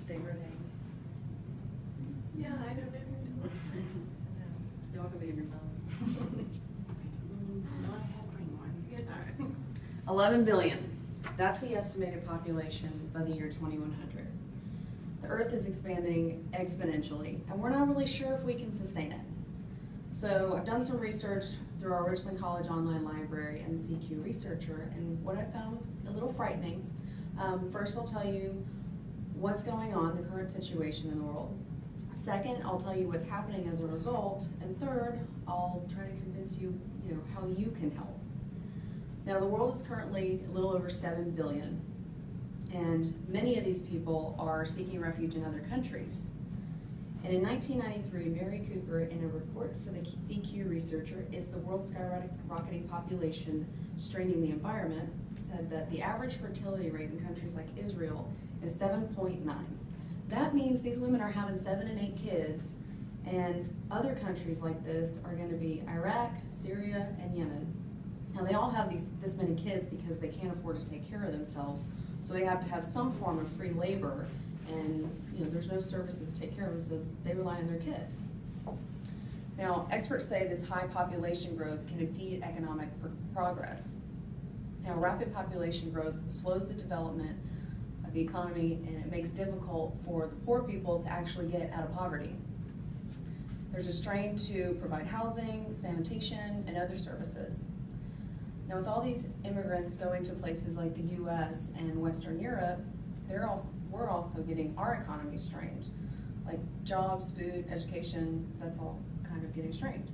degrading. Yeah, I don't know. Y'all can be in your phones. No, I had to bring one. Good, all right. 11 billion. That's the estimated population by the year 2100. The Earth is expanding exponentially, and we're not really sure if we can sustain it. So I've done some research through our Richland College online library and the CQ Researcher, and what I found was a little frightening. First, I'll tell you what's going on, the current situation in the world. Second, I'll tell you what's happening as a result. And third, I'll try to convince you, how you can help. Now, the world is currently a little over 7 billion, and many of these people are seeking refuge in other countries. And in 1993, Mary Cooper, in a report for the CQ Researcher, Is the World Skyrocketing Population Straining the Environment?, said that the average fertility rate in countries like Israel is 7.9. That means these women are having 7 and 8 kids, and other countries like this are going to be Iraq, Syria, and Yemen. Now, they all have this many kids because they can't afford to take care of themselves, so they have to have some form of free labor, and there's no services to take care of them, so they rely on their kids. Now, experts say this high population growth can impede economic progress. Now, rapid population growth slows the development of the economy, and it makes it difficult for the poor people to actually get out of poverty. There's a strain to provide housing, sanitation, and other services. Now, with all these immigrants going to places like the US and Western Europe, we're also getting our economy strained. Like jobs, food, education, that's all kind of getting strained.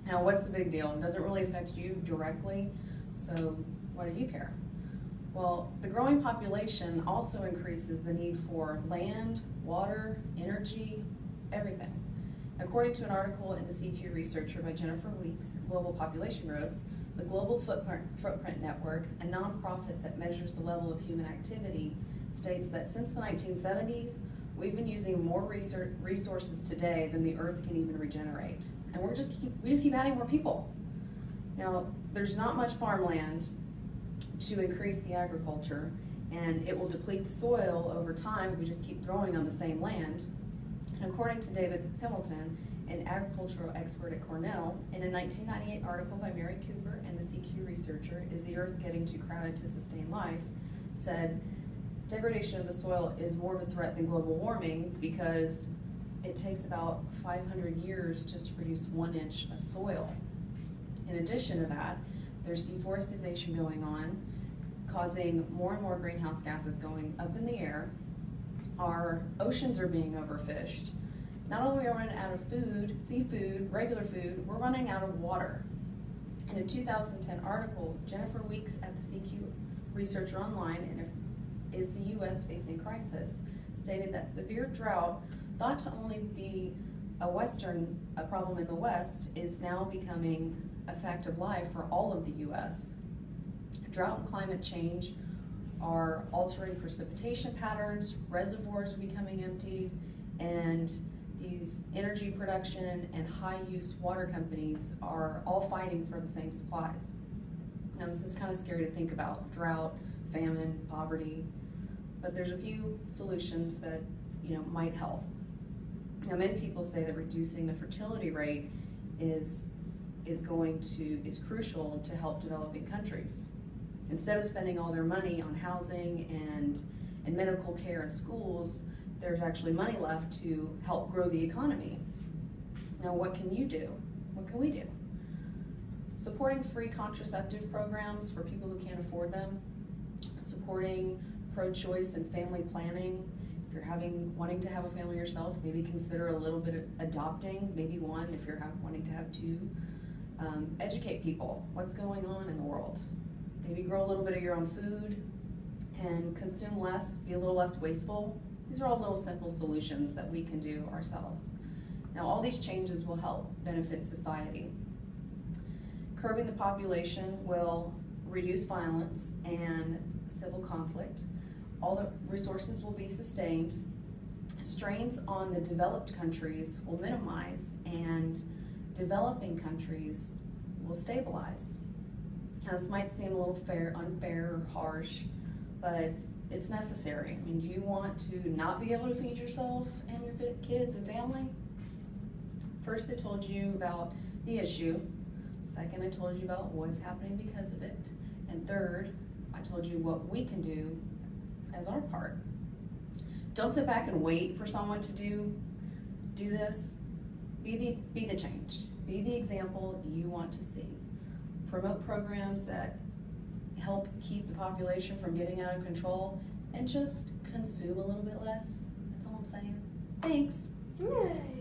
Now, what's the big deal? It doesn't really affect you directly, so why do you care? Well, the growing population also increases the need for land, water, energy, everything. According to an article in the CQ Researcher by Jennifer Weeks, Global Population Growth, the Global Footprint Network, a nonprofit that measures the level of human activity, states that since the 1970s, we've been using more resources today than the Earth can even regenerate. And we just keep adding more people. Now, there's not much farmland to increase the agriculture, and it will deplete the soil over time if we just keep growing on the same land. And according to David Pimelton, an agricultural expert at Cornell, in a 1998 article by Mary Cooper and the CQ Researcher, Is the Earth Getting Too Crowded to Sustain Life?, said, degradation of the soil is more of a threat than global warming because it takes about 500 years just to produce 1 inch of soil. In addition to that, there's deforestation going on, causing more and more greenhouse gases going up in the air. Our oceans are being overfished. Not only are we running out of food, seafood, regular food, we're running out of water. In a 2010 article, Jennifer Weeks at the CQ Researcher Online, and Is the U.S. Facing Crisis?, stated that severe drought, thought to only be a problem in the West, is now becoming a fact of life for all of the U.S. Drought and climate change are altering precipitation patterns, reservoirs are becoming emptied, and these energy production and high-use water companies are all fighting for the same supplies. Now, this is kind of scary to think about: drought, famine, poverty, but there's a few solutions that might help. Now, many people say that reducing the fertility rate is crucial to help developing countries. Instead of spending all their money on housing and medical care and schools, there's actually money left to help grow the economy. Now, what can you do? What can we do? Supporting free contraceptive programs for people who can't afford them, supporting pro-choice and family planning. If you're wanting to have a family yourself, maybe consider a little bit of adopting, maybe one if you're wanting to have two. Educate people. What's going on in the world? Maybe grow a little bit of your own food and consume less, be a little less wasteful. These are all little simple solutions that we can do ourselves. Now, all these changes will help benefit society. Curbing the population will reduce violence and civil conflict. All the resources will be sustained. Strains on the developed countries will minimize, and developing countries will stabilize. Now, this might seem a little unfair or harsh, but it's necessary. I mean, do you want to not be able to feed yourself and your kids and family? First, I told you about the issue. Second, I told you about what's happening because of it. And third, I told you what we can do as our part. Don't sit back and wait for someone to do this. Be the change. Be the example you want to see. Promote programs that help keep the population from getting out of control, and just consume a little bit less. That's all I'm saying. Thanks. Yay.